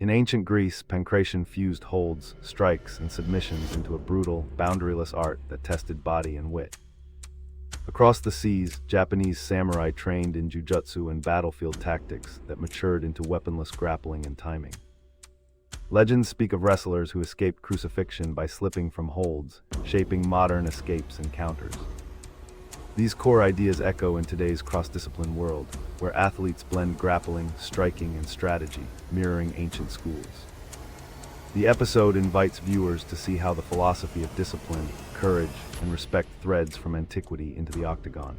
In ancient Greece, Pankration fused holds, strikes, and submissions into a brutal, boundaryless art that tested body and wit. Across the seas, Japanese samurai trained in Jujutsu and battlefield tactics that matured into weaponless grappling and timing. Legends speak of wrestlers who escaped crucifixion by slipping from holds, shaping modern escapes and counters. These core ideas echo in today's cross-discipline world, where athletes blend grappling, striking, and strategy, mirroring ancient schools. The episode invites viewers to see how the philosophy of discipline, courage, and respect threads from antiquity into the octagon.